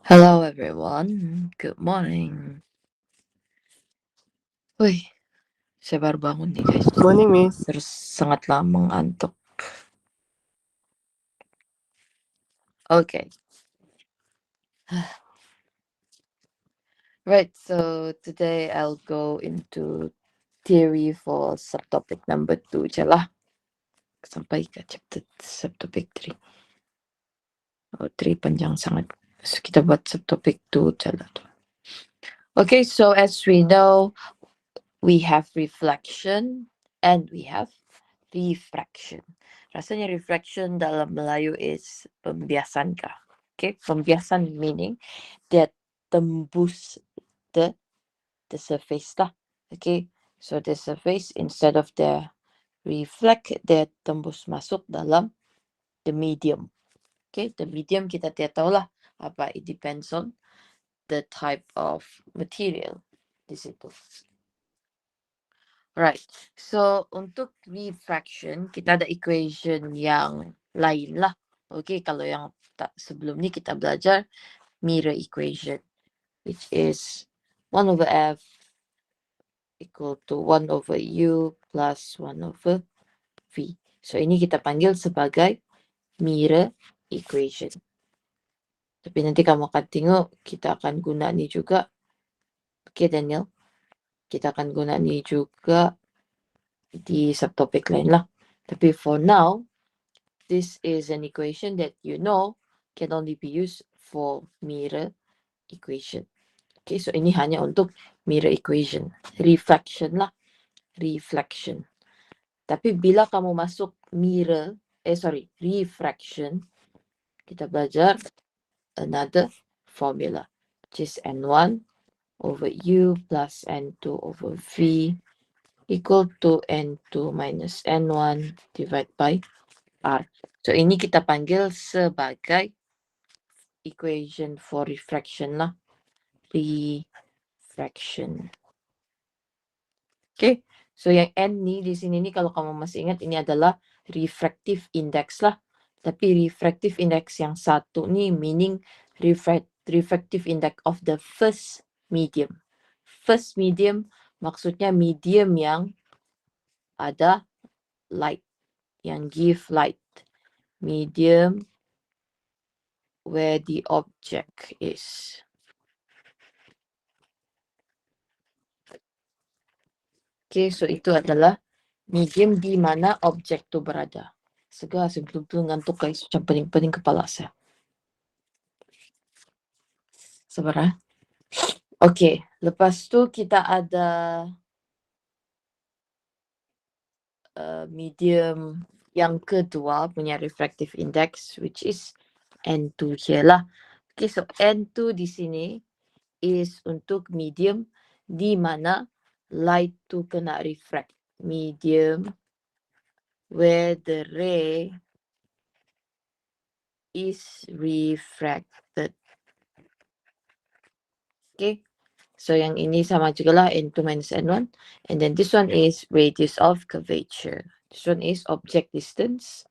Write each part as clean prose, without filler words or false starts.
Hello everyone, good morning. Wih, saya baru bangun nih guys. Morning, Miss. Terus sangat lama ngantuk. Okay. Right, so today I'll go into theory for subtopic number 2 je lah. Sampai ke chapter subtopic 3. Oh, 3 panjang sangat. So kita buat subtopic 2 je lah tu. Okay, so as we know, we have reflection and we have refraction. Rasanya refraction dalam Melayu is pembiasan kah? Okay, pembiasan meaning dia tembus the surface lah. Okay, so the surface instead of the reflect, dia tembus masuk dalam the medium. Okay, the medium kita tidak tahu lah apa, it depends on the type of material di situ. Right. So, untuk refraction, kita ada equation yang lain lah. Okay, kalau yang sebelum ni kita belajar mirror equation, which is 1 over F equal to 1 over U plus 1 over V. So, ini kita panggil sebagai mirror equation. Tapi nanti kamu akan tengok, kita akan guna ni juga. Okay, Daniel? Kita akan guna ni juga di subtopik lain lah. Tapi for now, this is an equation that you know can only be used for mirror equation. Okay, so ini hanya untuk mirror equation. Reflection lah. Reflection. Tapi bila kamu masuk refraction, kita belajar another formula, which is N1 over U plus N2 over V equal to N2 minus N1 divided by R. So, ini kita panggil sebagai equation for refraction lah. Refraction. Okay. So, yang N ni di sini ni kalau kamu masih ingat, ini adalah refractive index lah. Tapi refractive index yang satu ni meaning refractive index of the first medium. First medium maksudnya medium yang ada light, yang give light. Medium where the object is. Okay, so itu adalah medium di mana objek tu berada. Segala sebelum tu ngantuk guys, macam pening-pening kepala saya. Sabar. Okay, lepas tu kita ada medium yang kedua punya refractive index, which is N2 here lah. Okay, so N2 di sini is untuk medium di mana light tu kena refract. Medium where the ray is refracted. Okay, so yang ini sama juga lah, N2 minus N1. And then this one is radius of curvature. This one is object distance,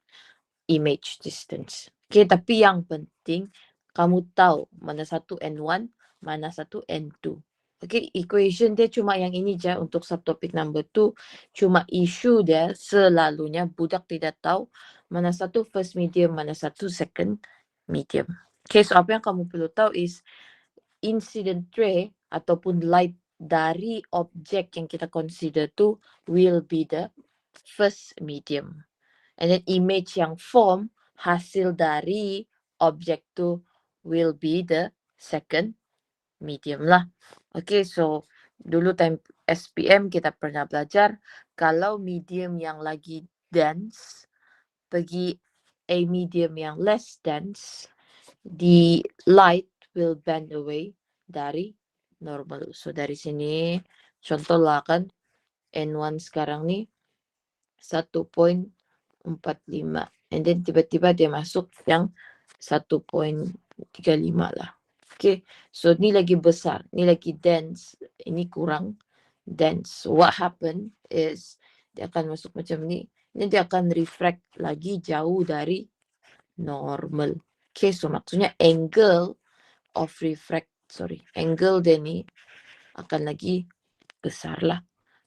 image distance. Okay, tapi yang penting kamu tahu mana satu N1, mana satu N2. Okay, equation dia cuma yang ini je untuk subtopic number 2. Cuma isu dia selalunya budak tidak tahu mana satu first medium, mana satu second medium. Okay, so apa yang kamu perlu tahu is incident ray ataupun light dari objek yang kita consider tu will be the first medium. And then image yang form hasil dari objek tu will be the second medium lah. Okay, so dulu time SPM kita pernah belajar kalau medium yang lagi dense pergi a medium yang less dense, the light will bend away dari normal. So dari sini contoh lah kan N1 sekarang ni 1.45 and then tiba-tiba dia masuk yang 1.35 lah. Okay, so ni lagi besar, ni lagi dense, ini kurang dense. So what happen is dia akan masuk macam ni, ini dia akan refract lagi jauh dari normal. Okay, so maksudnya angle angle dia ni akan lagi besar lah.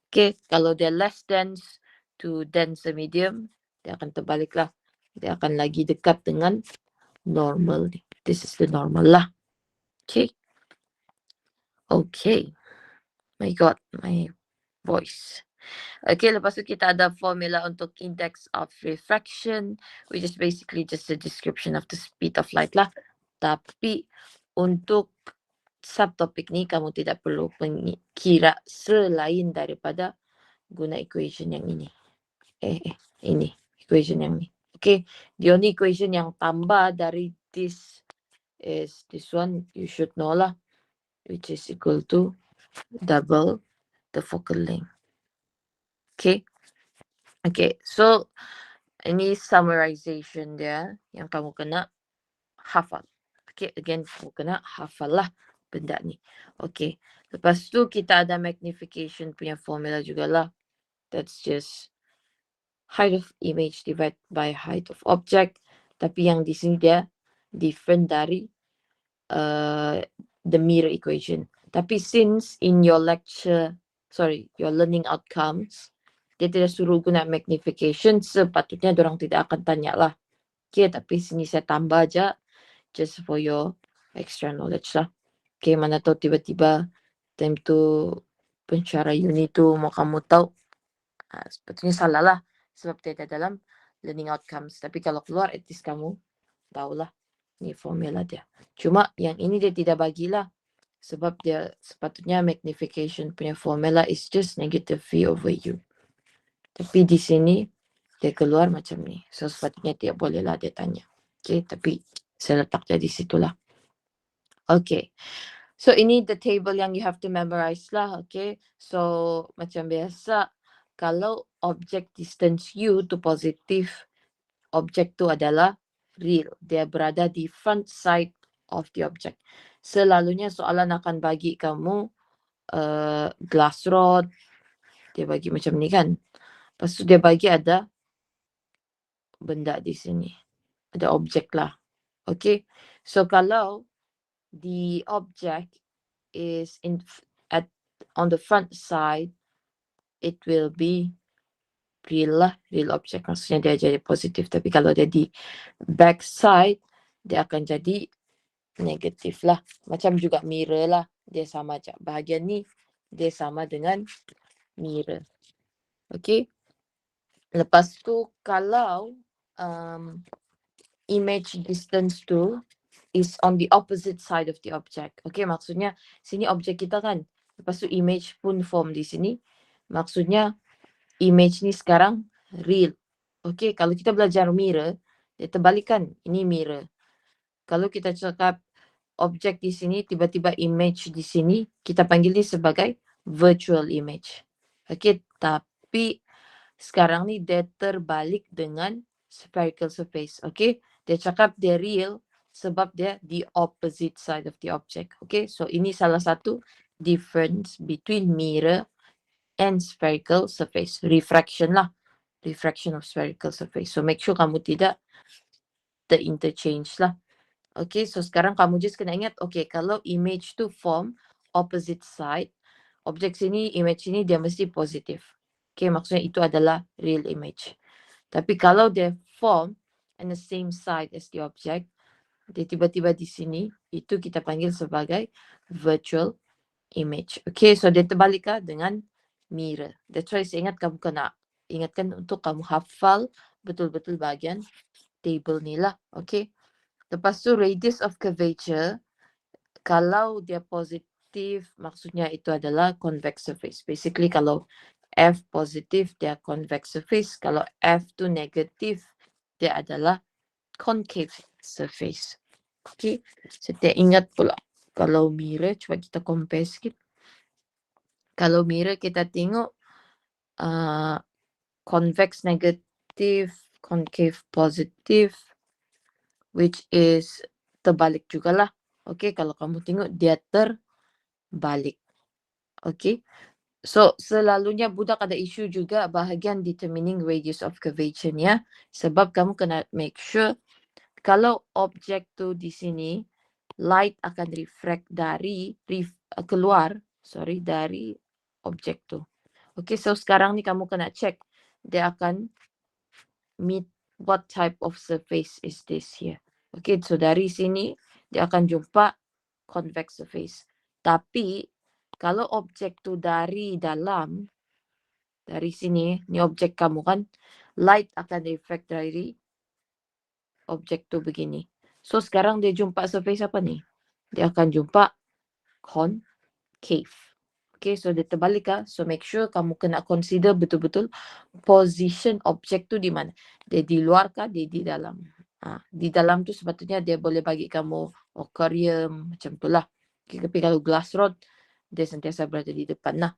Okay, kalau dia less dense to dense medium, dia akan terbalik lah. Dia akan lagi dekat dengan normal ni. This is the normal lah. Okay. Okay. My God, my voice. Okay, lepas tu kita ada formula untuk index of refraction, which is basically just a description of the speed of light lah. Tapi untuk subtopik ni kamu tidak perlu kira selain daripada guna equation yang ini. Ini equation yang ni. Okay, the only equation yang tambah dari this is this one, you should know lah, which is equal to double the focal length. Okay. Okay, so ini summarization dia yang kamu kena hafal. Okay, again, kamu kena hafal lah benda ni. Okay, lepas tu kita ada magnification punya formula jugalah. That's just height of image divided by height of object. Tapi yang di sini dia different dari the mirror equation. Tapi since in your your learning outcomes, dia tidak suruh guna magnification, sepatutnya dorang tidak akan tanya lah. Okay, tapi sini saya tambah aja just for your extra knowledge lah. Okay, mana tahu tiba-tiba time tu pensyarah uni tu mau kamu tahu, sepatutnya salah lah sebab tidak dalam learning outcomes. Tapi kalau keluar, at least kamu tahulah ni formula dia. Cuma yang ini dia tidak bagilah sebab dia sepatutnya magnification punya formula is just negative V over U. Tapi di sini dia keluar macam ni. So sepatutnya tidak bolehlah dia tanya. Okay, tapi saya letak jadi situlah. Okay. So ini the table yang you have to memorize lah. Okay. So macam biasa, kalau object distance U tu positif, objek tu adalah real. Dia berada di front side of the object. Selalunya soalan akan bagi kamu glass rod. Dia bagi macam ni kan. Lepas tu dia bagi ada benda di sini. Ada objek lah. Okay. So kalau the object is on the front side, it will be real lah. Real object. Maksudnya dia jadi positif. Tapi kalau dia di back side, dia akan jadi negatif lah. Macam juga mirror lah. Dia sama aja. Bahagian ni, dia sama dengan mirror. Okay. Lepas tu, kalau image distance tu is on the opposite side of the object. Okay, maksudnya sini objek kita kan. Lepas tu image pun form di sini. Maksudnya image ni sekarang real. Okay, kalau kita belajar mirror, dia terbalikan. Ini mirror. Kalau kita cakap objek di sini, tiba-tiba image di sini, kita panggil ini sebagai virtual image. Okay, tapi sekarang ni dia terbalik dengan spherical surface. Okay, dia cakap dia real sebab dia the opposite side of the object. Okay, so ini salah satu difference between mirror and spherical surface. Refraction lah. Refraction of spherical surface. So make sure kamu tidak ter-interchange lah. Okay, so sekarang kamu just kena ingat, okay, kalau image tu form opposite side, objek sini, image sini, dia mesti positif. Okay, maksudnya itu adalah real image. Tapi kalau dia form on the same side as the object, dia tiba-tiba di sini, itu kita panggil sebagai virtual image. Okay, so dia terbaliklah dengan mirror. That's why saya ingat kamu kena ingatkan untuk kamu hafal betul-betul bagian table ni lah. Okay. Lepas tu radius of curvature, kalau dia positif, maksudnya itu adalah convex surface. Basically kalau F positif, dia convex surface. Kalau F tu negatif, dia adalah concave surface. Okay, saya ingat pula. Kalau mirror, cuba kita compare sikit. Kalau mirror kita tengok convex negatif, concave positif, which is terbalik jugalah. Okay, kalau kamu tengok dia terbalik. Okay, so selalunya budak ada isu juga bahagian determining radius of curvature ya. Sebab kamu kena make sure kalau objek tu di sini light akan refract dari keluar dari objek tu. Okay, so sekarang ni kamu kena check dia akan meet what type of surface is this here. Okay, so dari sini dia akan jumpa convex surface. Tapi kalau objek tu dari dalam, dari sini, ni objek kamu kan, light akan reflect dari objek tu begini. So sekarang dia jumpa surface apa ni? Dia akan jumpa concave. Okay, so dia terbalik kah? So make sure kamu kena consider betul-betul position objek tu di mana. Dia di luar kah? Dia di dalam. Di dalam tu sepatutnya dia boleh bagi kamu aquarium macam tu lah. Okay, tapi kalau glass rod, dia sentiasa berada di depan lah.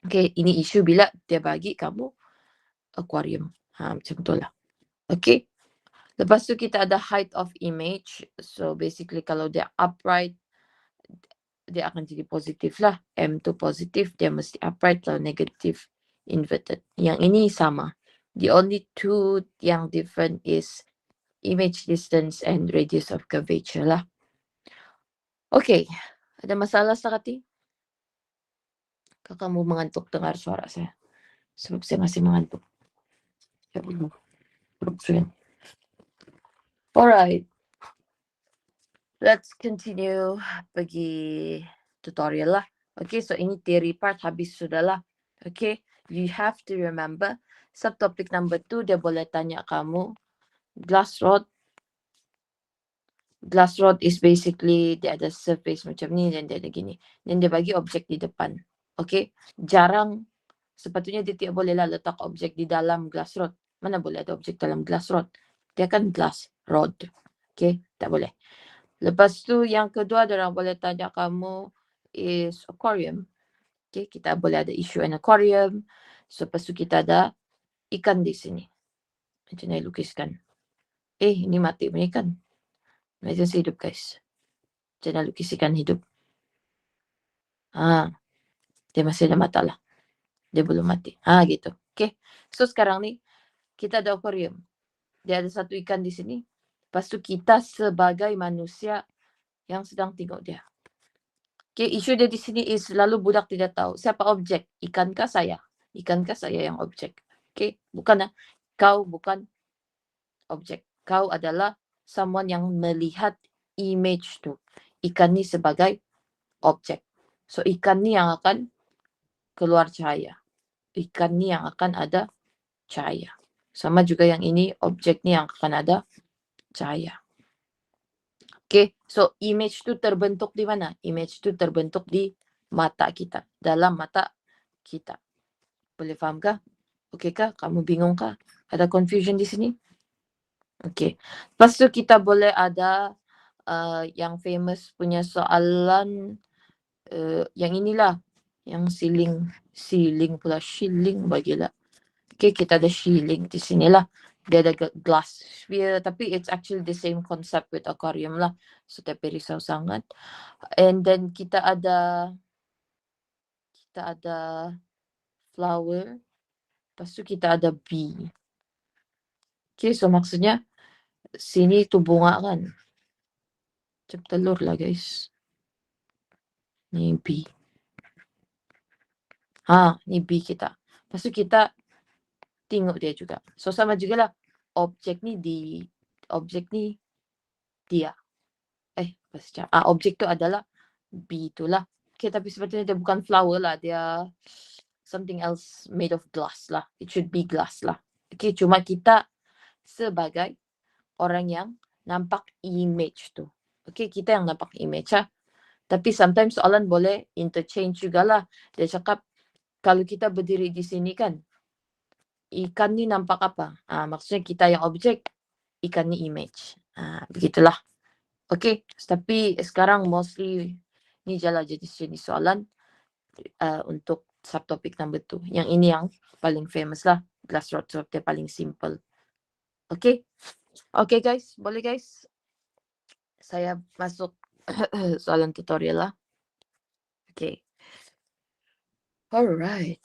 Okay, ini isu bila dia bagi kamu aquarium. Macam tu lah. Okay. Lepas tu kita ada height of image. So basically kalau dia upright, dia akan jadi positif lah. M tu positif, dia mesti upright. Kalau negatif, inverted. Yang ini sama. The only two yang different is image distance and radius of curvature lah. Okay. Ada masalah Sakati? Kamu mengantuk dengar suara saya. Sebab saya masih mengantuk. Ya Allah. Alright. Let's continue pergi tutorial lah. Okay, so ini theory part habis sudah lah. Okay, you have to remember subtopic number 2 dia boleh tanya kamu glass rod. Glass rod is basically dia ada surface macam ni dan dia ada gini. Dan dia bagi objek di depan. Okay, jarang sepatutnya dia tidak boleh lah letak objek di dalam glass rod. Mana boleh ada objek dalam glass rod? Dia kan glass rod. Okay, tak boleh. Lepas tu yang kedua orang boleh tanya kamu is aquarium. Okay, kita boleh ada isu an aquarium. So, lepas tu kita ada ikan di sini. Macam ni lukiskan. Ini mati punya ikan. Masih hidup guys. Macam ni lukis ikan hidup. Dia masih ada mata lah. Dia belum mati. Gitu. Okay. So sekarang ni kita ada aquarium. Dia ada satu ikan di sini. Lepas tu kita sebagai manusia yang sedang tengok dia. Okay, isu dia di sini is selalu budak tidak tahu siapa objek, ikankah saya? Ikankah saya yang objek? Okay, bukan kau bukan objek. Kau adalah someone yang melihat image tu. Ikan ni sebagai objek. So ikan ni yang akan keluar cahaya. Ikan ni yang akan ada cahaya. Sama juga yang ini, objek ni yang akan ada cahaya. Okay, so image tu terbentuk di mana? Image tu terbentuk di mata kita, dalam mata kita. Boleh faham kah? Okay kah? Kamu bingung kah? Ada confusion di sini? Okay. Lepas tu kita boleh ada yang famous punya soalan yang inilah. Yang shilling bagilah. Okay, kita ada shilling di sinilah. Dia ada glass sphere, tapi it's actually the same concept with aquarium lah. So, tapi risau sangat. And then kita ada flower. Lepas tu kita ada bee. Okay, so maksudnya sini tu bunga kan. Macam telur lah guys. Ni bee. Ni bee kita. Lepas tu kita tengok dia juga. So sama juga lah. Objek ni dia. Objek tu adalah bee tu lah. Okay, tapi sebetulnya dia bukan flower lah. Dia something else made of glass lah. It should be glass lah. Okay, cuma kita sebagai orang yang nampak image tu. Okay, kita yang nampak image lah. Tapi sometimes soalan boleh interchange jugalah. Dia cakap, kalau kita berdiri di sini kan, ikan ni nampak apa? Maksudnya kita yang objek, ikan ni image. Begitulah. Okay, tapi sekarang mostly ni jelah jadi jenis soalan untuk subtopik number 2. Yang ini yang paling famous lah. Glass rod swap dia paling simple. Okay. Okay guys, boleh guys? Saya masuk soalan tutorial lah. Okay. Alright.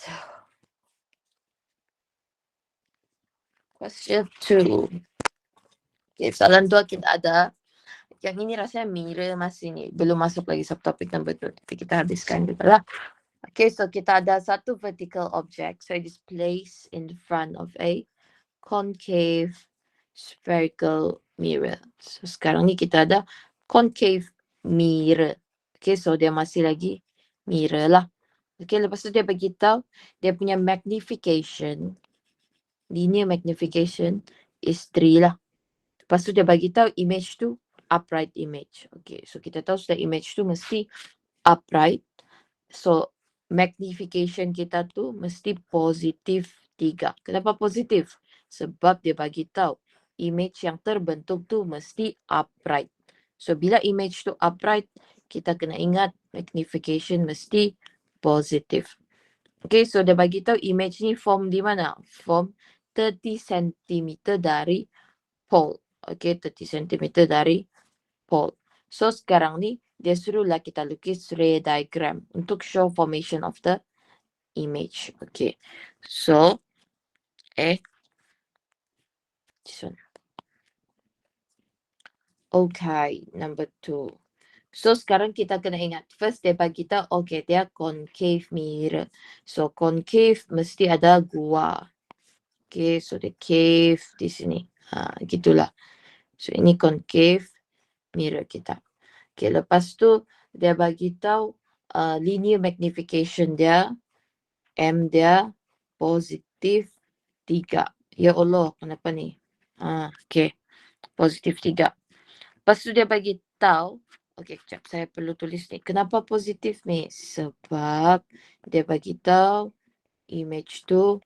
Question 2. Okay, soalan 2 kita ada. Yang ini rasanya mirror masih ni. Belum masuk lagi subtopik number 2. Tapi kita habiskan dulu lah. Okay, so kita ada satu vertical object. So it is placed in front of a concave spherical mirror. So sekarang ni kita ada concave mirror. Okay, so dia masih lagi mirror lah. Okay, lepas tu dia beritahu dia punya magnification, linear magnification is 3 lah. Lepas tu dia bagi tahu image tu upright image. Okay, so kita tahu sudah image tu mesti upright. So magnification kita tu mesti positif 3. Kenapa positif? Sebab dia bagi tahu image yang terbentuk tu mesti upright. So bila image tu upright, kita kena ingat magnification mesti positif. Okay, so dia bagi tahu image ni form di mana? Form 30 cm dari pole. Okay, 30 cm dari pole. So sekarang ni dia suruhlah kita lukis ray diagram untuk show formation of the image. Okay, so this one. Okay, number 2. So sekarang kita kena ingat, first dia bagi kita, okay, dia concave mirror. So concave mesti ada gua. Okay, so the cave di sini. Gitulah. So ini concave mirror kita. Okay, lepas tu dia bagi tahu linear magnification dia, M dia positif 3. Ya Allah, kenapa ni? Okay, positif 3. Lepas tu dia bagi tahu, okay, kejap, saya perlu tulis ni. Kenapa positif ni? Sebab dia bagi tahu image tu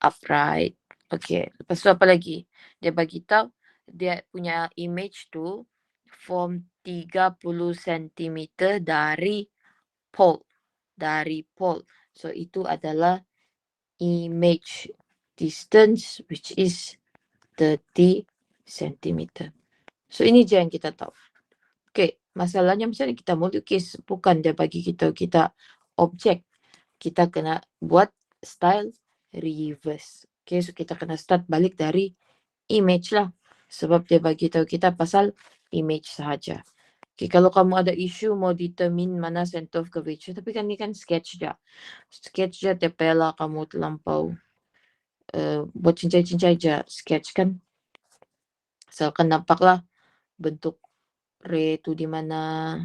upright. Okay, lepas tu apa lagi? Dia bagi tahu dia punya image tu form 30 cm dari pole. Dari pole. So itu adalah image distance which is 30 cm. So ini je yang kita tahu. Okay, masalahnya misalnya kita mau lukis, bukan dia bagi kita objek. Kita kena buat style reverse. Okay, so kita kena start balik dari image lah. Sebab dia bagi tahu kita pasal image sahaja. Okay, kalau kamu ada isu mau determine mana center of curvature, tapi kan ni kan sketch je. Sketch je, tak payahlah kamu terlampau buat cincai-cincai je sketch kan. Asalkan nampaklah bentuk ray tu di mana.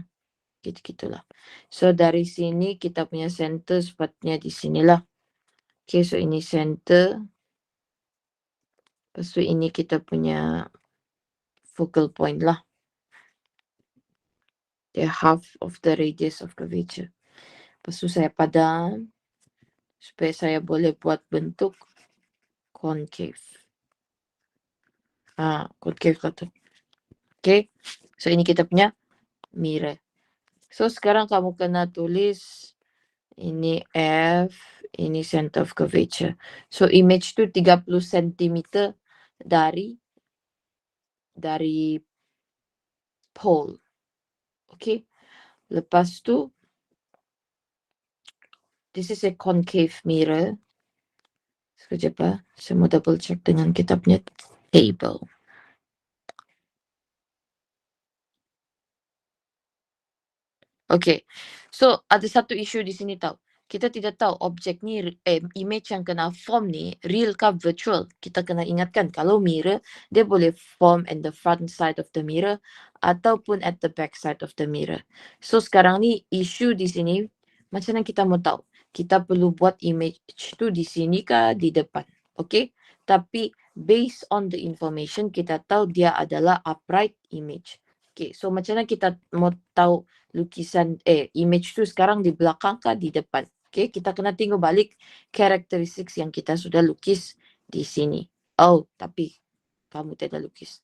Gitu-gitulah. So dari sini kita punya center sepatutnya di sinilah. Okay, so ini center. Lepas tu ini kita punya focal point lah. The half of the radius of curvature. Lepas tu saya padam supaya saya boleh buat bentuk concave. Concave lah tu. Okay, so ini kita punya mirror. So sekarang kamu kena tulis ini F, ini center of curvature. So image tu 30 cm dari pole. Okay. Lepas tu, this is a concave mirror. Sekejap lah. Saya mau double check dengan kita punya table. Okay. So, ada satu isu di sini tau. Kita tidak tahu objek ni, image yang kena form ni, real ke virtual. Kita kena ingatkan, kalau mirror, dia boleh form at the front side of the mirror, ataupun at the back side of the mirror. So, sekarang ni, isu di sini, macam mana kita mau tahu? Kita perlu buat image tu di sini ke di depan. Okay? Tapi, based on the information, kita tahu dia adalah upright image. Okay, so macam mana kita mau tahu lukisan image tu sekarang di belakang kah di depan? Okay, kita kena tengok balik karakteristik yang kita sudah lukis di sini. Oh, tapi kamu tidak lukis.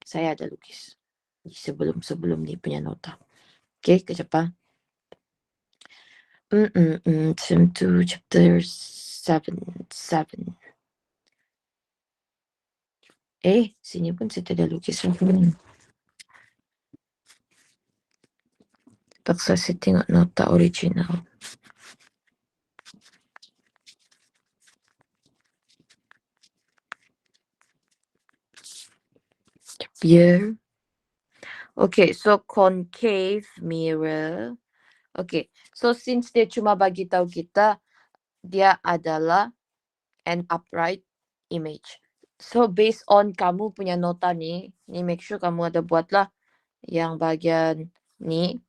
Saya ada lukis. Sebelum ni punya nota. Okay, kejap. Term 2, chapter 7. Sini pun saya tidak lukis. Paksa saya tengok nota original. Year. Okay, so concave mirror. Okay, so since dia cuma bagi tahu kita dia adalah an upright image. So based on kamu punya nota ni make sure kamu ada buatlah yang bahagian ni.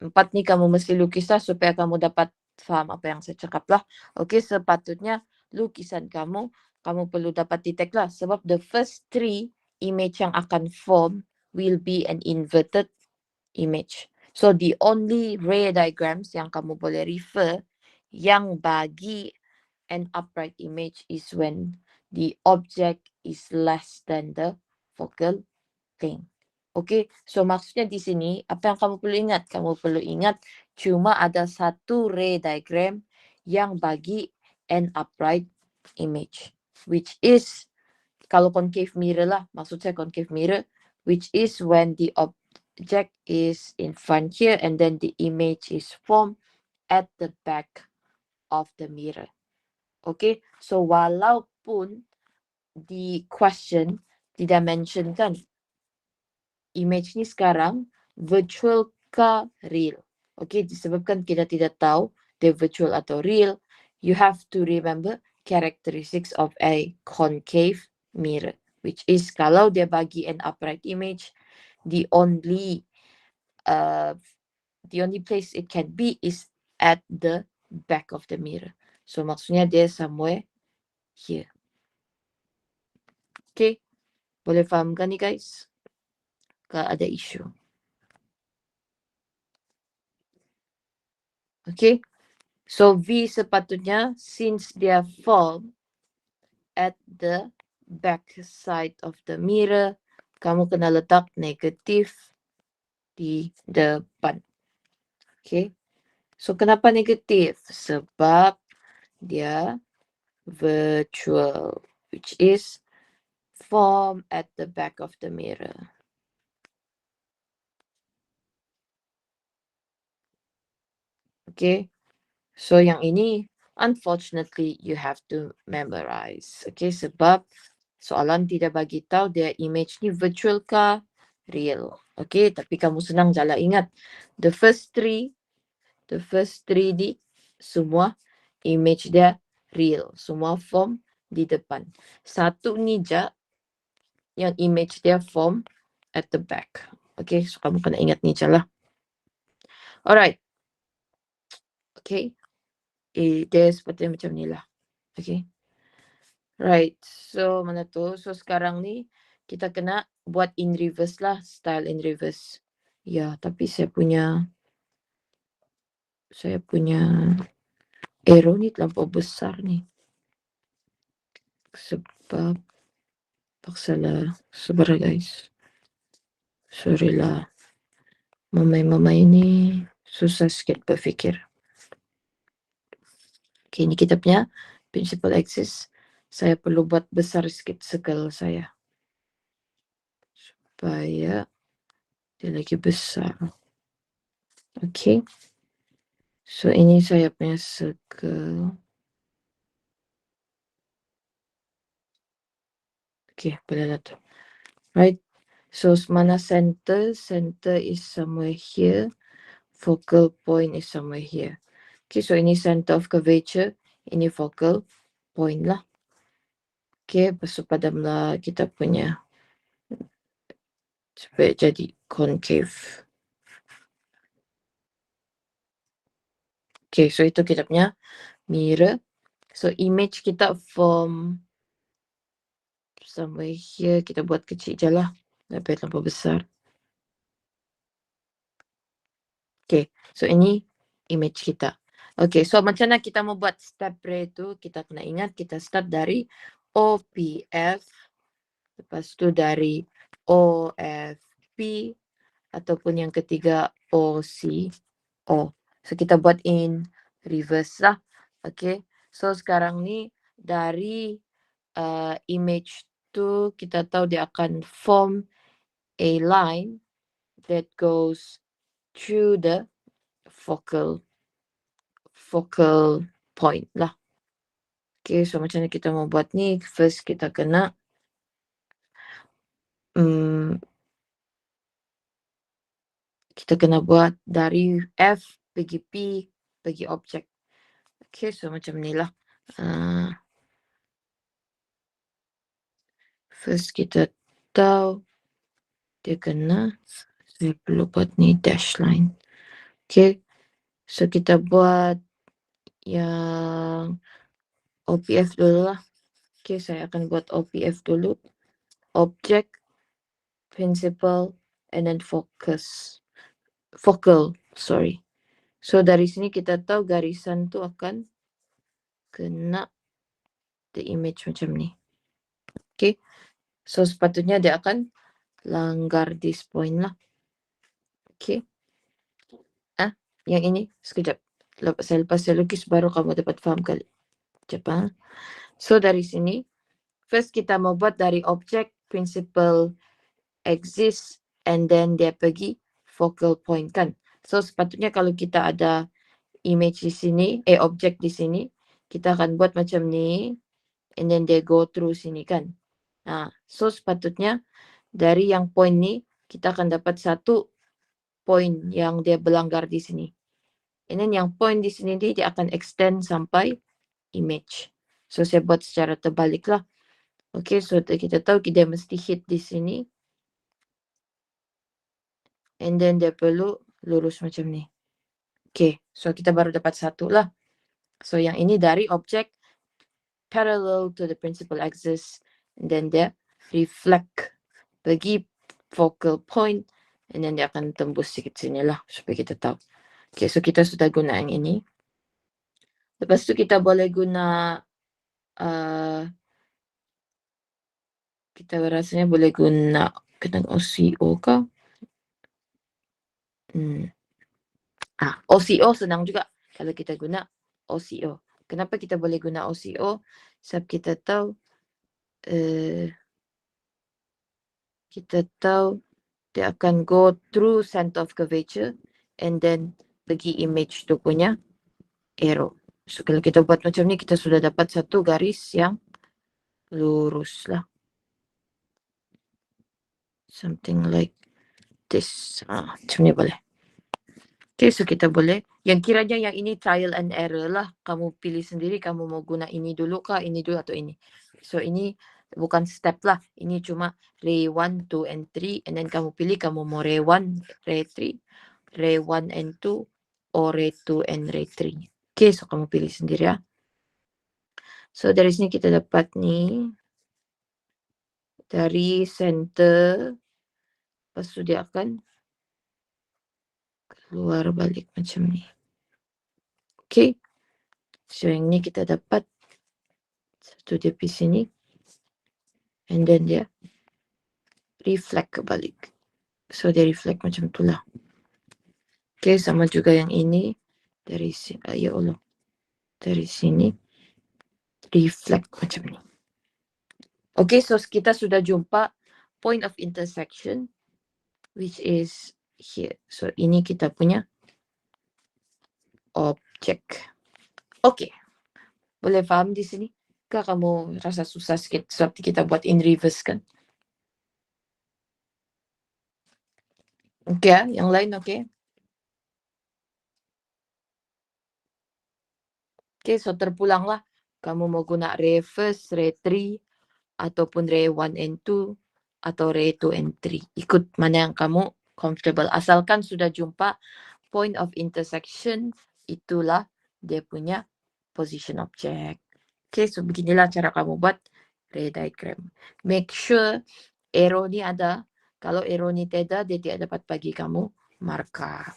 4 ni kamu mesti lukislah supaya kamu dapat faham apa yang saya cakap lah. Okay, sepatutnya lukisan kamu perlu dapat detect lah. Sebab the first 3 image yang akan form will be an inverted image. So the only ray diagrams yang kamu boleh refer yang bagi an upright image is when the object is less than the focal length. Okay, so maksudnya di sini apa yang kamu perlu ingat? Kamu perlu ingat cuma ada satu ray diagram yang bagi an upright image, which is kalau concave mirror lah, maksud saya concave mirror, which is when the object is in front here and then the image is formed at the back of the mirror. Okay, so walaupun di question tidak mentionkan image ni sekarang virtual ke real. Okay, disebabkan kita tidak tahu dia virtual atau real, you have to remember characteristics of a concave mirror, which is kalau dia bagi an upright image, the only place it can be is at the back of the mirror. So maksudnya dia somewhere here. Okay, boleh faham kan ni guys? Ke ada issue? Okay, so V sepatutnya since dia form at the back side of the mirror, kamu kena letak negatif di depan. Okay, so kenapa negatif? Sebab dia virtual, which is form at the back of the mirror. Okay, so yang ini unfortunately you have to memorize. Okay, sebab soalan tidak bagi tahu dia image ni virtual ke real. Okay, tapi kamu senang jala ingat. The first three ni semua image dia real. Semua form di depan. Satu ni je yang image dia form at the back. Okay, so kamu kena ingat ni je lah. Alright. Okay. Dia seperti macam ni lah. Okay. Right, so mana tu? So sekarang ni kita kena buat in reverse lah, style in reverse. Ya, tapi saya punya arrow ni terlampau besar ni. Sebab paksalah, sabar guys. Sorry lah. Mamai ni susah sikit berfikir. Okay, ni kita punya principal axis. Saya perlu buat besar sikit circle saya. Supaya dia lagi besar. Okay. So ini saya punya circle. Okay, boleh lah tu. Right. So mana center? Center is somewhere here. Focal point is somewhere here. Okay, so ini center of curvature. Ini focal point lah. Okay, lepas tu padamlah kita punya supaya jadi concave. Okay, so itu kita punya mirror. So image kita form somewhere here. Kita buat kecil je lah. Sampai terlalu besar. Okay, so ini image kita. Okay, so macam mana kita mau buat step ray tu, kita kena ingat kita start dari OPF, lepas tu dari OFP, ataupun yang ketiga OCO. So kita buat in reverse lah. Okay, so sekarang ni dari image tu kita tahu dia akan form a line that goes through the focal point lah. Okay, so macam mana kita mau buat ni? First kita kena kita kena buat dari F pergi P pergi objek. Okay, so macam ni lah. First kita tahu dia kena, saya perlu buat ni dash line. Okay, so kita buat yang OPF dulu lah. Okay, saya akan buat OPF dulu. Object, principal, and then focal, sorry. So dari sini kita tahu garisan tu akan kena the image macam ni. Okay, so sepatutnya dia akan langgar this point lah. Okay, yang ini sekejap. Lepas saya lukis baru kamu dapat faham kali. Sekejap. So dari sini, first kita mau buat dari objek, principal, axis, and then dia pergi focal point kan. So sepatutnya kalau kita ada image di sini, objek di sini, kita akan buat macam ni, and then dia go through sini kan. So sepatutnya dari yang point ni, kita akan dapat satu point yang dia berlanggar di sini. And then yang point di sini dia akan extend sampai image. So saya buat secara terbalik lah. Okay, so kita tahu kita mesti hit di sini. And then dia perlu lurus macam ni. Okay, so kita baru dapat satu lah. So yang ini dari objek parallel to the principal axis. And then dia reflect pergi focal point. And then dia akan tembus sikit sini lah. Supaya kita tahu. Okay, so kita sudah guna yang ini. Lepas tu kita boleh guna kita rasanya boleh guna OCO kah? OCO senang juga kalau kita guna OCO. Kenapa kita boleh guna OCO? Sebab kita tahu dia akan go through center of curvature and then pergi image tu punya arrow. So kalau kita buat macam ni, kita sudah dapat satu garis yang lurus lah. Something like this. Macam ni boleh. Okay, so kita boleh. Yang kiranya yang ini trial and error lah. Kamu pilih sendiri, kamu mau guna ini dulu kah, ini dulu atau ini. So ini bukan step lah. Ini cuma ray 1, 2, and 3. And then kamu pilih, kamu mau ray 1, ray 3, ray 1 and 2, or ray 2 and ray 3. Okay, so kamu pilih sendiri ya. So dari sini kita dapat ni. Dari center. Lepas tu dia akan keluar balik macam ni. Okay. So yang ni kita dapat satu dia pergi sini. And then dia reflect ke balik. So dia reflect macam tu lah. Okay, sama juga yang ini. Dari sini, ya Allah. Dari sini. Reflect macam ni. Okay, so kita sudah jumpa point of intersection. Which is here. So ini kita punya objek. Okay. Boleh faham di sini? Kah kamu rasa susah sikit sebab kita buat in reverse kan? Okay, yang lain okay? Okay, so terpulanglah. Kamu mau guna ray first, ray 3, ataupun ray 1 and 2, atau ray 2 and 3. Ikut mana yang kamu comfortable. Asalkan sudah jumpa point of intersection, itulah dia punya position object. Okay, so beginilah cara kamu buat ray diagram. Make sure arrow ni ada. Kalau arrow ni tidak, dia tidak dapat bagi kamu markah.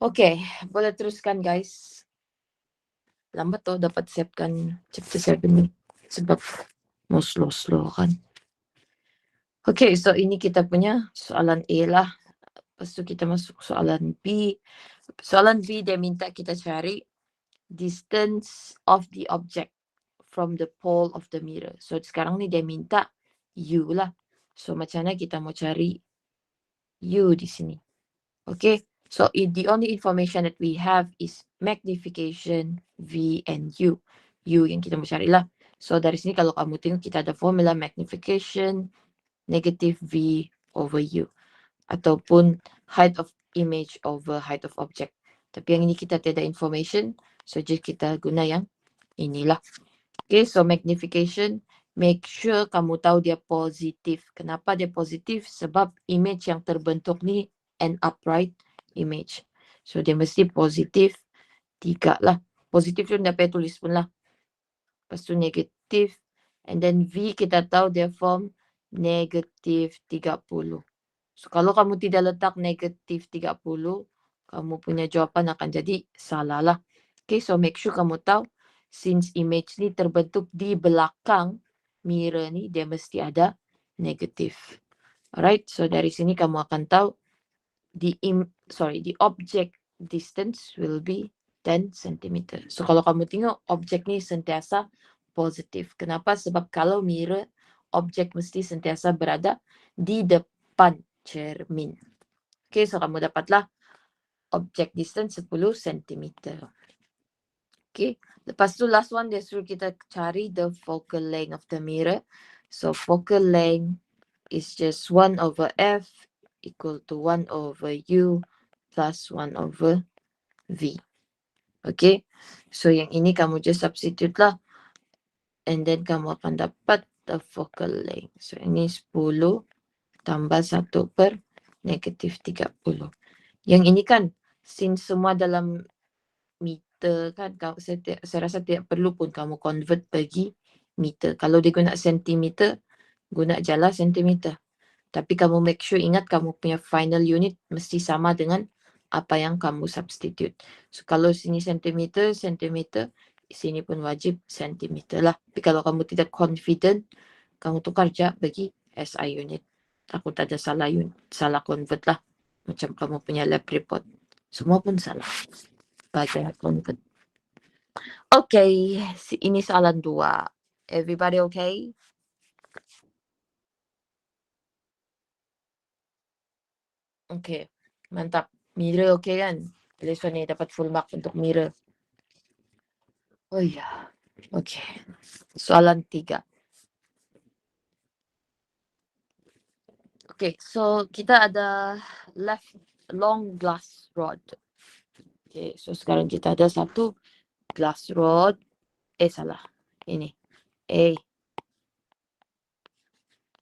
Okay, boleh teruskan guys. Lambat to dapat siapkan chapter 7 ni. Sebab mau slow-slow kan. Okay, so ini kita punya soalan A lah. Lepas tu kita masuk soalan B. Soalan B dia minta kita cari distance of the object from the pole of the mirror. So sekarang ni dia minta U lah. So macam mana kita mau cari U di sini. Okay. So the only information that we have is magnification, V, and U. U yang kita mau cari lah. So dari sini kalau kamu tengok kita ada formula magnification, negative V over U. ataupun height of image over height of object. Tapi yang ini kita tiada information, so just kita guna yang inilah. Okay, so magnification, make sure kamu tahu dia positif. Kenapa dia positif? Sebab image yang terbentuk ni an upright image. So dia mesti positif 3 lah. Positif tu dah payah tulis pun lah. Lepas tu negatif. And then V kita tahu dia form negatif 30. So kalau kamu tidak letak negatif 30, kamu punya jawapan akan jadi salah lah. Okay, so make sure kamu tahu since image ni terbentuk di belakang mirror ni, dia mesti ada negatif. Alright, so dari sini kamu akan tahu the object distance will be 10 cm. So kalau kamu tengok objek ni sentiasa positif. Kenapa? Sebab kalau mirror, objek mesti sentiasa berada di depan cermin. Okay, so kamu dapatlah object distance 10 cm. Okay, lepas tu last one dia suruh kita cari the focal length of the mirror. So focal length is just 1 over f equal to 1 over u plus 1 over v. Okay, so yang ini kamu just substitute lah. And then kamu akan dapat the focal length. So ini 10 tambah 1 per negatif 30. Yang ini kan, since semua dalam meter kan, saya rasa tidak perlu pun kamu convert pergi meter. Kalau dia guna sentimeter, guna jala sentimeter. Tapi kamu make sure ingat kamu punya final unit mesti sama dengan apa yang kamu substitute. So kalau sini sentimeter, sini pun wajib sentimeter lah. Tapi kalau kamu tidak confident, kamu tukar je bagi SI unit. Takut ada salah convert lah. Macam kamu punya lab report. Semua pun salah. Bagi convert. Okay, ini soalan 2. Everybody okay? Okay, mantap. Mirror okay kan? Lesson ni dapat full mark untuk mirror. Oh ya, okay. Soalan 3. Okay, so kita ada left long glass rod. Okay, so sekarang kita ada satu glass rod. Salah. Ini.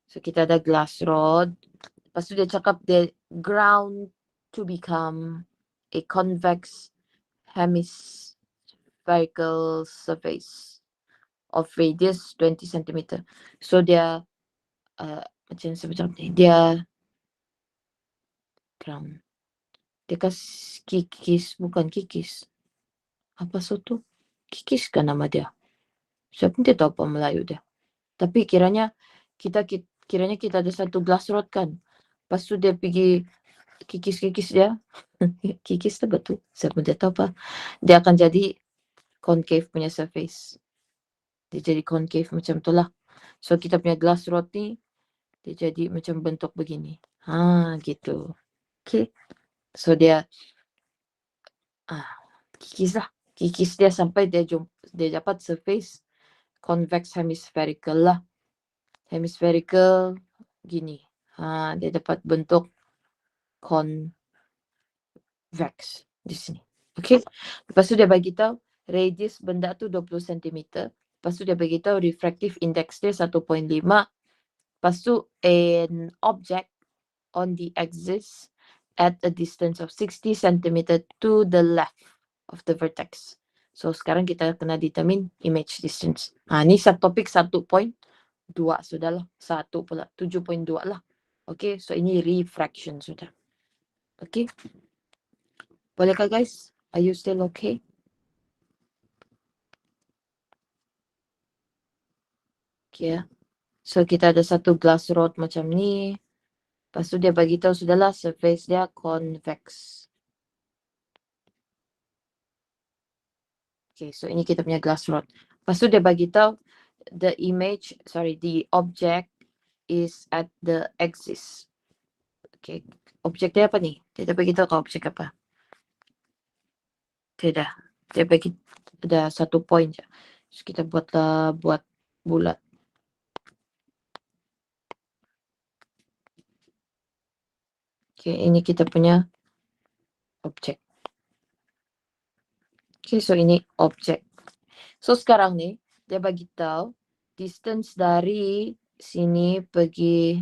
So kita ada glass rod. Lepas tu dia cakap the ground to become a convex hemispherical surface of radius 20 cm. So dia macam sebut ni, dia ground. Dia kasih kikis, bukan kikis. Apa tu? Kikis kan nama dia. Saya pun tidak tahu apa Melayu dia. Tapi kiranya kita ada satu glass rod kan. Lepas tu dia pergi kikis dia. Kikis tu betul. Saya pun tidak tahu apa. Dia akan jadi concave punya surface. Dia jadi concave macam tu lah. So kita punya glass rod ni, dia jadi macam bentuk begini. Gitu. Okay. So dia kikis lah. Kikis dia sampai dia dapat surface convex hemispherical lah. Hemispherical gini. Dia dapat bentuk convex di sini. Okay. Lepas tu dia bagi tahu radius benda tu 20 cm. Lepas tu dia bagi tahu refractive index dia 1.5. Lepas tu an object on the axis at a distance of 60 cm to the left of the vertex. So sekarang kita kena determine image distance. Ni subtopik 1.2 sudahlah. 1 pula 7.2 lah. Okay, so ini refraction sudah. Okay. Bolehkah guys? Are you still okay? Okay. So kita ada satu glass rod macam ni. Lepas tu dia bagi tahu sudahlah surface dia convex. Okay, so ini kita punya glass rod. Lepas tu dia bagi tahu the object is at the axis. Okay, objek dia apa ni? Dia bagi tahu ke objek apa? Tidak. Dia bagi ada satu point je. So kita buat bulat. Okay, ini kita punya objek. Okay, so ini objek. So sekarang nih, dia bagi tahu distance dari sini pergi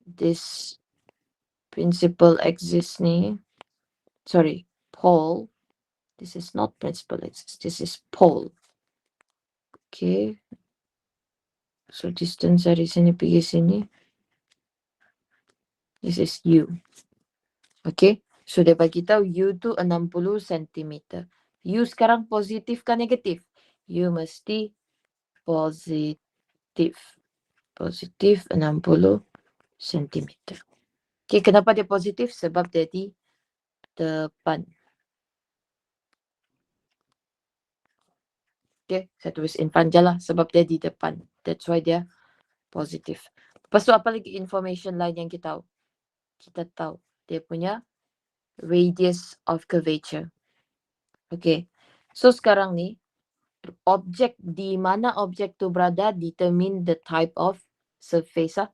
this principal axis nih. Sorry, pole. This is not principal axis. This is pole. Okay. So distance dari sini pergi sini. This is U. Okay. So dia bagi tahu U tu 60 cm. U sekarang positif kah negatif? U mesti positif. Positif 60 cm. Okay, kenapa dia positif? Sebab dia di depan. Okay, saya tulis in front je lah. Sebab dia di depan. That's why dia positif. Lepas tu apa lagi information lain yang kita tahu? Kita tahu dia punya radius of curvature. Okay. So sekarang ni, objek di mana objek tu berada determine the type of surface lah.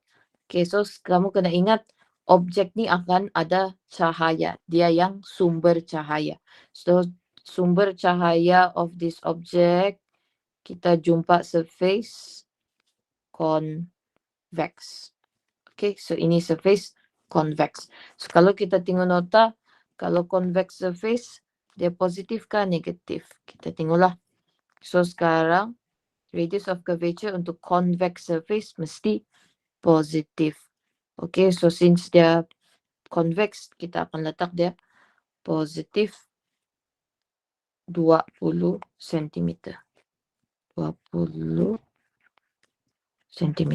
Okay, so kamu kena ingat objek ni akan ada cahaya. Dia yang sumber cahaya. So sumber cahaya of this object kita jumpa surface convex. Okay, so ini surface convex. So kalau kita tengok nota, kalau convex surface dia positif kah negatif? Kita tengoklah. So sekarang radius of curvature untuk convex surface mesti positif. Okay, so since dia convex, kita akan letak dia positif 20 cm. 20 cm.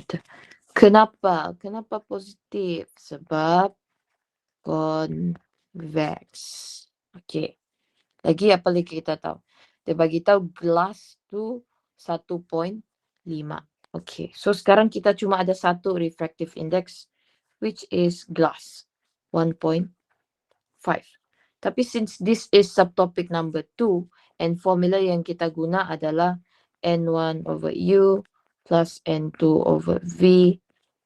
Kenapa? Kenapa positif? Sebab convex. Okay. Lagi apa lagi kita tahu? Dia bagi tahu glass tu 1.5. Okay. So sekarang kita cuma ada satu refractive index which is glass 1.5. Tapi since this is subtopic number 2 and formula yang kita guna adalah N1 over U plus N2 over V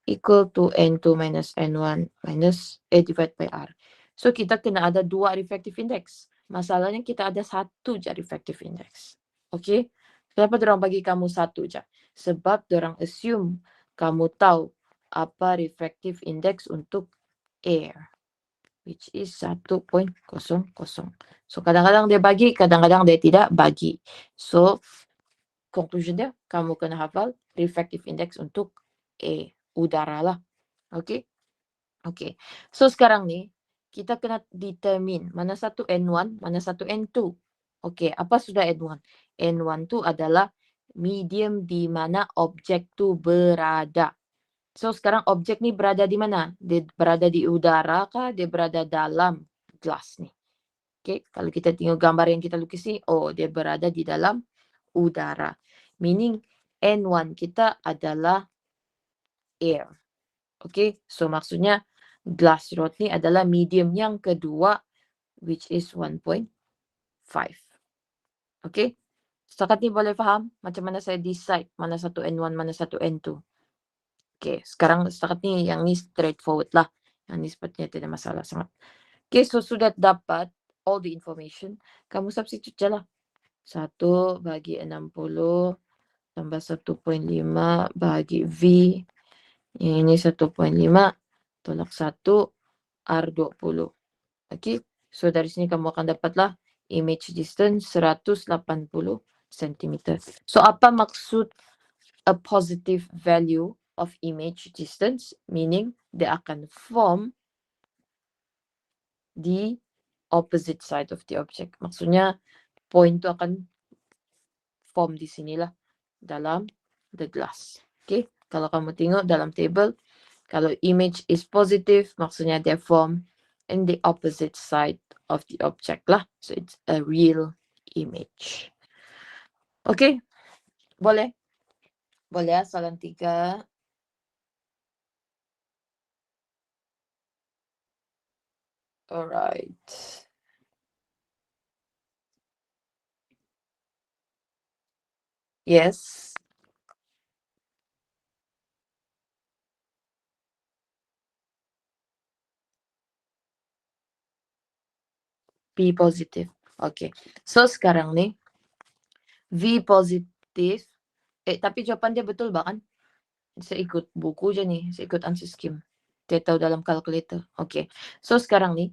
equal to N2 minus N1 minus A divided by R. So kita kena ada dua refractive index. Masalahnya kita ada satu je refractive index. Okay? Kenapa dorang bagi kamu satu je? Sebab dorang assume kamu tahu apa refractive index untuk air, which is 1.00. So kadang-kadang dia bagi, kadang-kadang dia tidak bagi. So conclusion dia, kamu kena hafal refractive index untuk air, udara lah. Okay? Okay. So sekarang ni, kita kena determine mana satu N1, mana satu N2. Okay, apa sudah N1? N1 tu adalah medium di mana objek tu berada. So sekarang objek ni berada di mana? Dia berada di udara kah? Dia berada dalam gelas ni. Okay, kalau kita tengok gambar yang kita lukis ni, oh dia berada di dalam udara. Meaning N1 kita adalah air. Okay, so maksudnya glass rod ni adalah medium yang kedua which is 1.5. Okay, setakat ni boleh faham macam mana saya decide mana satu N1, mana satu N2. Okay, sekarang setakat ni yang ni straightforward lah. Yang ni sepertinya tidak masalah sangat. Okay, so sudah dapat all the information. Kamu substitute je lah. 1 bagi 60 tambah 1.5 bagi V. Yang ini 1.5 tolak 1 R20. Okay, so dari sini kamu akan dapatlah image distance 180 cm. So apa maksud a positive value of image distance? Meaning dia akan form di opposite side of the object. Maksudnya point tu akan form di sinilah dalam the glass. Okay, kalau kamu tengok dalam table, kalau image is positive, maksudnya dia form in the opposite side of the object lah. So it's a real image. Okay, boleh? Boleh ya, soalan 3. Alright. Yes. P positive. Okay. So sekarang ni V positive. Tapi jawapan dia betul ba kan? Saya ikut buku je ni. Saya ikut answer scheme. Saya tahu dalam calculator. Okay. So sekarang ni,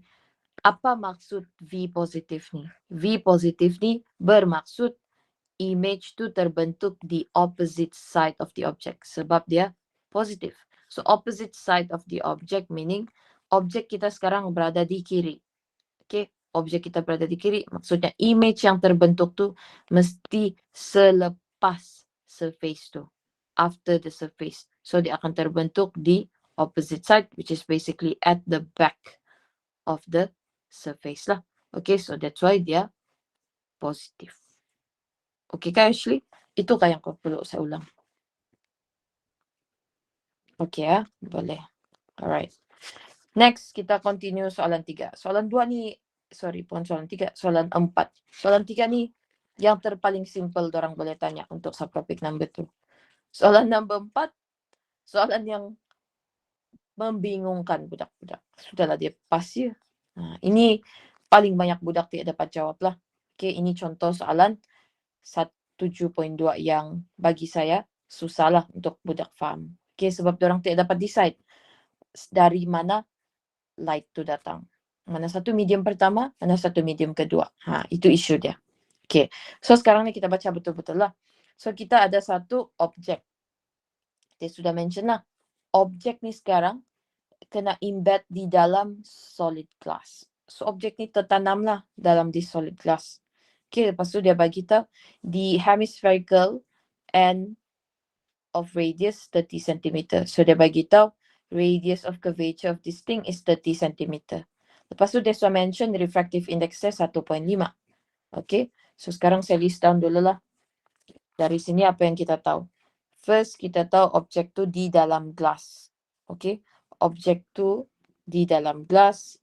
apa maksud V positif ni? V positif ni bermaksud image tu terbentuk di opposite side of the object. Sebab dia positif. So opposite side of the object meaning objek kita sekarang berada di kiri. Okay. Objek kita berada di kiri. Maksudnya image yang terbentuk tu mesti selepas surface tu. After the surface. So dia akan terbentuk di opposite side which is basically at the back of the surface lah. Okay, so that's why dia positif. Okay kah Ashley? Itu kah yang kau perlu saya ulang? Okay ya, boleh. Alright. Next, kita continue soalan 3. Soalan 2 ni, bukan soalan 3, soalan 4. Soalan 3 ni yang terpaling simple dorang boleh tanya untuk subtopic number 2. Soalan number 4, soalan yang membingungkan budak-budak. Sudahlah dia pas ya. Ini paling banyak budak tidak dapat jawab lah. Okay, ini contoh soalan 7.2 yang bagi saya susah lah untuk budak faham. Okay, sebab orang tidak dapat decide dari mana light tu datang. Mana satu medium pertama, mana satu medium kedua. Itu isu dia. Okay, so sekarang ni kita baca betul-betul lah. So kita ada satu objek. Saya sudah mention lah. Objek ni sekarang kena embed di dalam solid glass. So objek ni tertanam lah dalam di solid glass. Okay, lepas tu dia bagi tahu the hemispherical end of radius 30 cm. So dia bagi tahu radius of curvature of this thing is 30 cm. Lepas tu dia sudah mention refractive index 1.5. Okay, so sekarang saya list down dulu lah. Dari sini apa yang kita tahu? First, kita tahu objek tu di dalam glass. Okay, objek tu di dalam glass.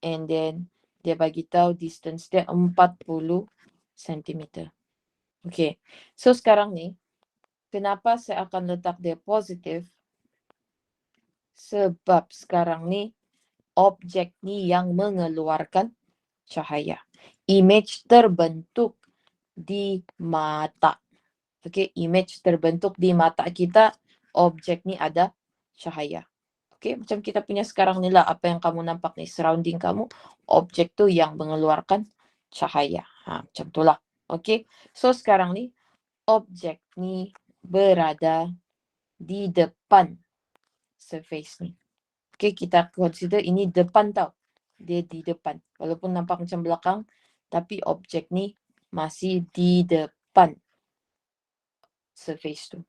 And then dia bagi tahu distance dia 40 cm. Okay, so sekarang ni kenapa saya akan letak dia positif? Sebab sekarang ni objek ni yang mengeluarkan cahaya. Image terbentuk di mata. Okay, image terbentuk di mata kita. Objek ni ada cahaya. Okay, macam kita punya sekarang ni lah. Apa yang kamu nampak ni, surrounding kamu. Objek tu yang mengeluarkan cahaya. Macam tu lah. Okay, so sekarang ni objek ni berada di depan surface ni. Okay, kita consider ini depan tau. Dia di depan. Walaupun nampak macam belakang, tapi objek ni masih di depan surface tu.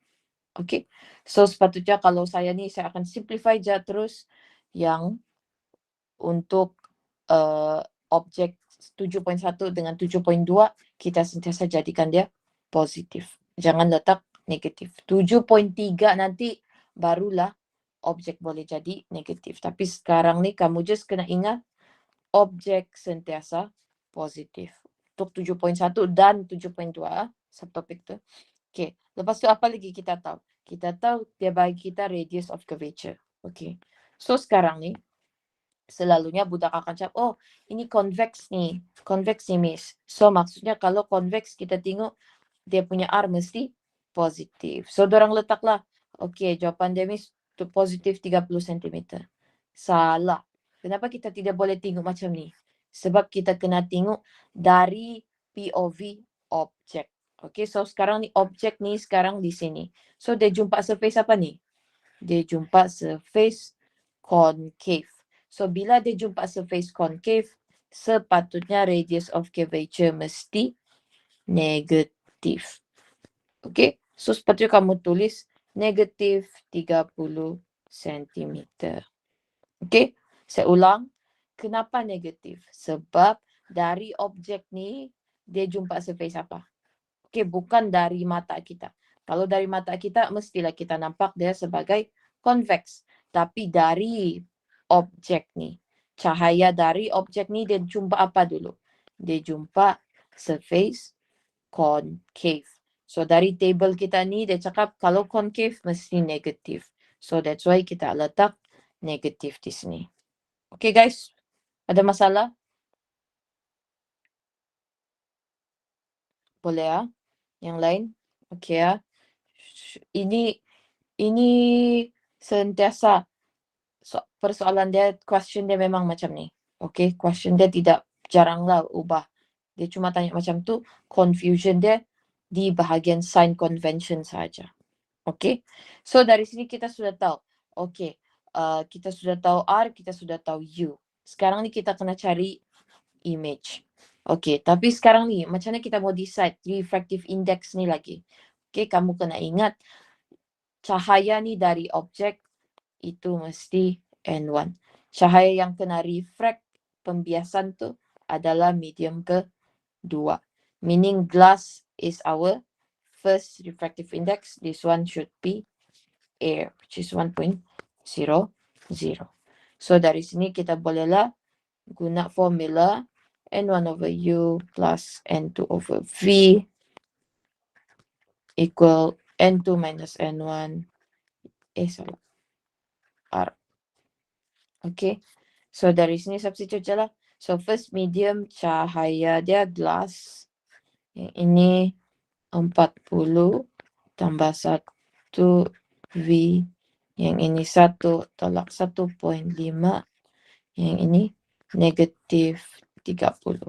Okay, so sepatutnya kalau saya ni, saya akan simplify je terus yang untuk objek 7.1 dengan 7.2, kita sentiasa jadikan dia positif. Jangan letak negatif. 7.3 nanti barulah objek boleh jadi negatif. Tapi sekarang ni kamu just kena ingat objek sentiasa positif. Untuk 7.1 dan 7.2 subtopik tu. Okay, lepas tu apa lagi kita tahu? Kita tahu dia bagi kita radius of curvature. Okay, so sekarang ni selalunya budak akan cakap, oh ini convex ni miss. So maksudnya kalau convex kita tengok dia punya R mesti positif. So dorang letaklah, okay jawapan dia miss tu positif 30 cm. Salah. Kenapa kita tidak boleh tengok macam ni? Sebab kita kena tengok dari POV objek. Okay, so sekarang ni objek ni sekarang di sini. So dia jumpa surface apa ni? Dia jumpa surface concave. So bila dia jumpa surface concave, sepatutnya radius of curvature mesti negatif. Okay, so sepatutnya kamu tulis negatif 30 cm. Okay, saya ulang. Kenapa negatif? Sebab dari objek ni dia jumpa surface apa? Okay, bukan dari mata kita. Kalau dari mata kita, mestilah kita nampak dia sebagai convex. Tapi dari objek ni, cahaya dari objek ni dia jumpa apa dulu? Dia jumpa surface concave. So dari table kita ni dia cakap kalau concave mesti negatif. So that's why kita letak negatif di sini. Okay guys, ada masalah? Boleh ya? Yang lain? Okay ya. Ini sentiasa persoalan dia, question dia memang macam ni. Okay, question dia tidak jaranglah ubah. Dia cuma tanya macam tu, confusion dia di bahagian sign convention saja. Okay, so dari sini kita sudah tahu. Okay, kita sudah tahu R, kita sudah tahu U. Sekarang ni kita kena cari image. Okay, tapi sekarang ni macam mana kita mau decide refractive index ni lagi. Okay, kamu kena ingat cahaya ni dari objek itu mesti N1. Cahaya yang kena refract pembiasan tu adalah medium kedua. Meaning glass is our first refractive index. This one should be air, which is 1.00. So dari sini kita bolehlah guna formula N1 over U plus N2 over V equal N2 minus N1 salah R. Okay, so dari sini substitute je lah. So first medium cahaya dia glass. Yang ini 40 tambah 1 V. Yang ini 1 tolak 1.5. Yang ini negatif 30.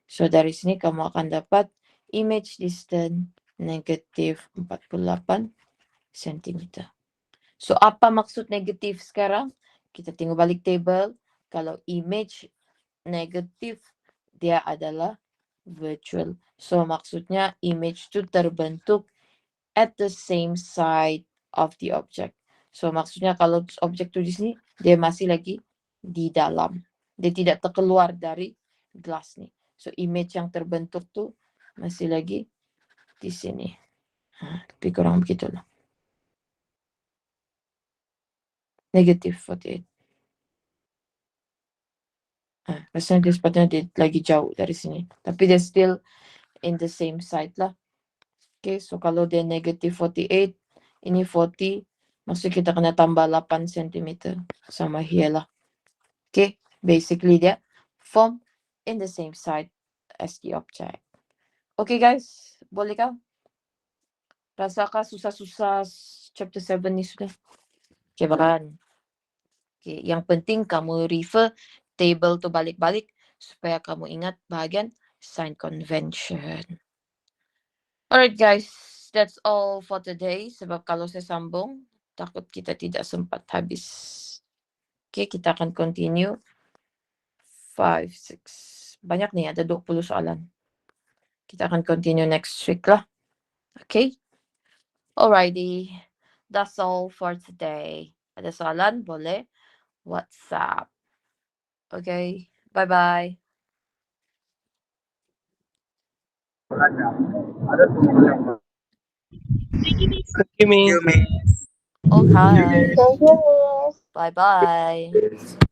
So dari sini kamu akan dapat image distance negatif 48 cm. So apa maksud negatif sekarang? Kita tengok balik table. Kalau image negatif, dia adalah virtual. So maksudnya image itu terbentuk at the same side of the object. So maksudnya kalau objek itu di sini, dia masih lagi di dalam. Dia tidak terkeluar dari glass ni. So image yang terbentuk tu masih lagi di sini. Lebih kurang begitulah. Negatif 48. Rasanya dia sepatutnya dia lagi jauh dari sini. Tapi dia still in the same side lah. Okay, so kalau dia negative 48, ini 40, maksudnya kita kena tambah 8 cm sama here lah. Okay, basically dia form in the same side as the object. Okay guys, boleh kah? Rasakah susah-susah chapter 7 ni sudah? Okay, bahkan. Okay, yang penting kamu refer table tu balik-balik supaya kamu ingat bahagian sign convention. Alright guys, that's all for today. Sebab kalau saya sambung, takut kita tidak sempat habis. Okay, kita akan continue. 5, 6. Banyak nih, ada 20 soalan. Kita akan continue next week lah. Okay? Alrighty. That's all for today. Ada soalan? Boleh WhatsApp. Okay? Bye-bye. Thank you, Miss. Okay. Thank you, Miss. Bye-bye.